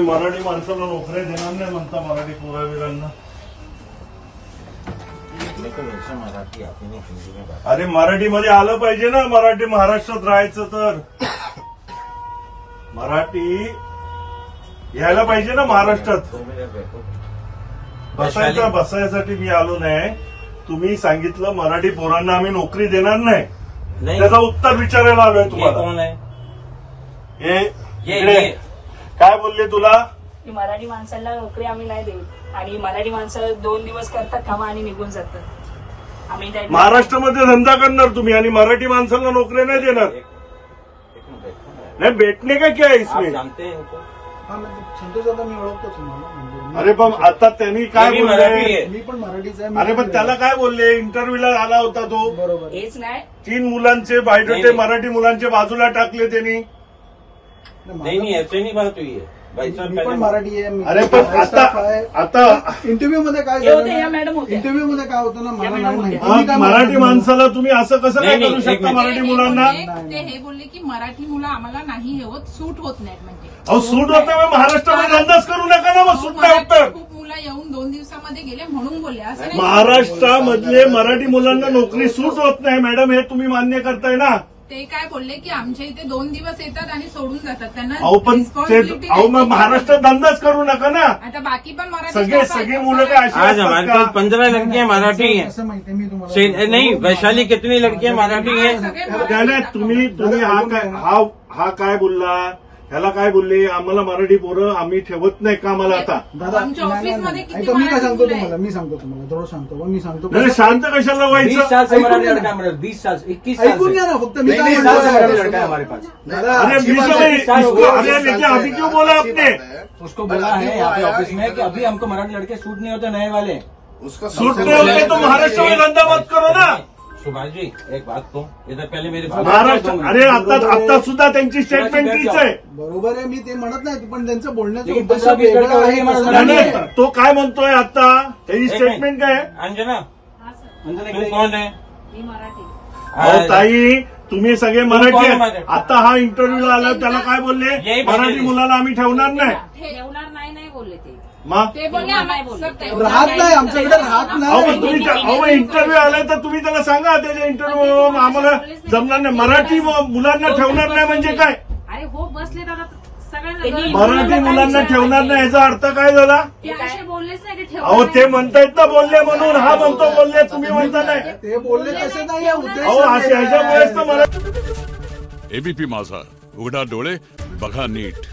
मराठी माणसाला नोकऱ्या देणार नाही म्हणता मराठी पोरावीरांना। अरे मराठीमध्ये आलं पाहिजे ना, मराठी महाराष्ट्रात राहायचं तर मराठी यायला पाहिजे ना महाराष्ट्रात। बसायसाठी मी आलो नाही, तुम्ही सांगितलं मराठी पोरांना आम्ही नोकरी देणार नाही, त्याचं उत्तर विचारायला आलोय तुम्हाला। कोण आहे हे काय बोलले तुला? मराठी माणसाला नोकरी आम्ही नाही देऊ आणि मराठी माणसं 2 दिवस करतात कामं आणि निघून जातात। आम्ही महाराष्ट्रामध्ये धंदा करणार तुम्ही आणि मराठी माणसाला नोकरी नाही देणार? नाही भेटणे का क्या इसमें? संतोष दादा मी ओळखतो तुम्हाला। अरे पण आता त्यांनी काय बोलले? मी पण मराठीचा आहे। अरे पण त्याला काय बोलले? इंटरव्ह्यूला आला होता तो, बरोबर हेच नाही 3 मुलांचे बायोडेटे मराठी मुलांचे बाजूला टाकले त्यांनी। नहीं ऐसे नहीं बात हुई है भाई साहब, मी पण मराठी आहे। अरे पण आता इंटरव्ह्यू मध्ये काय इंटरव्ह्यू मध्ये काय होतं ना, मला नाही माहिती। मराठी माणसाला तुम्ही असं कसं काय करू शकता मराठी मुलांना? ते हे बोलले की मराठी मुलं आम्हाला नाही हे होत, सूट होत नाहीत म्हणजे। अहो सूट होत नाही महाराष्ट्रामध्ये धंदाच करू नका ना, मग सूट नाही होत तर। खूप मुलं येऊन 2 दिवसामध्ये गेले म्हणून बोलले असं नाही। महाराष्ट्रामधले मराठी मुलांना नोकरी सूट होत नाही मॅडम, हे तुम्ही मान्य करताय ना? ते काय बोलले की आमच्या इथे 2 दिवस येतात आणि सोडून जातात, त्यांना अहो पण मग महाराष्ट्रात धंदाच करू नका ना। आता बाकी पण मराठी सगळे मुलं काय अशी आज हमारे पास 15 लड़कियां मराठी हैं। असं माहिती मी तुम्हाला नहीं वैशाली कितनी लड़कियां मराठी हैं? नाही तुम्ही हा काय बोलला? ह्याला काय बोलले? आम्हाला मराठी पोरं आम्ही ठेवत नाही कामाला आता। दादा आमच्या ऑफिसमध्ये किती ऐका, मी काय सांगतो मराठी तुम्हाला, मी सांगतो थोडं सांगतो, मी सांगतो नाही शांत कशाला 20 व्हायचं? साल से मराठी लड़का है हमारे, 20 साल 21 साल ऐकून घ्या से ना फक्त। मी काय 20 साल से मराठी लड़का है म्हणतो हमारे पास। दादा, अरे अच्छी 20 बात में है। इसको अरे लेकिन अभी क्यों बोला आपने? उसको बोला है यहाँ पे ऑफिस में कि अभी हमको मराठी लड़के सूट नहीं होते नए वाले। सूट नहीं होते तो महाराष्ट्र में धंधा मत करो ना। सुभाष जी एक बात तो इधर पहले मेरे महाराष्ट्र अरे आता सुद्धा त्यांची स्टेटमेंट तीच आहे। बरोबर आहे, मी ते म्हणत नाही, पण त्यांचं बोलण्याचं लेकिन उद्देश 15-20 वेगळा आहे, लड़का माझं नाही, नाही। नाही, तो काय म्हणतोय आता? त्याची स्टेटमेंट काय आहे? अंजना तू कौन है? मी मराठी। अहो ताई तुम्ही सगळे मराठी कोण आहे। मराठी? आता हा इंटरव्ह्यूला आला त्याला काय बोलले? यही मराठी बोलले. मुलाला आम्ही ठेवणार नाही। ठेवणार नाही बोलले ते। मग ते बोलले आम्हाला राहत नाही आमच्याकडे, राहत अहो पण तुम्ही नाही। इंटरव्ह्यू आलाय तर तुम्ही त्याला सांगा त्याच्या इंटरव्ह्यू आम्हाला जमणार नाही, मराठी मुलांना ठेवणार नाही म्हणजे काय? अरे हो बसले दादा सगळ्यांना मराठी मुलांना ठेवणार नाही याचा अर्थ काय झाला? ते असे बोललेच नाही की अहो ते म्हणतायत ना बोलले म्हणून, हा म्हणतो बोलले, तुम्ही म्हणता नाही। ते बोलले तसे नाही, उद्देश अहो असे ह्याच्यामुळेच तर मला एबीपी माझा, उघडा डोळे बघा नीट।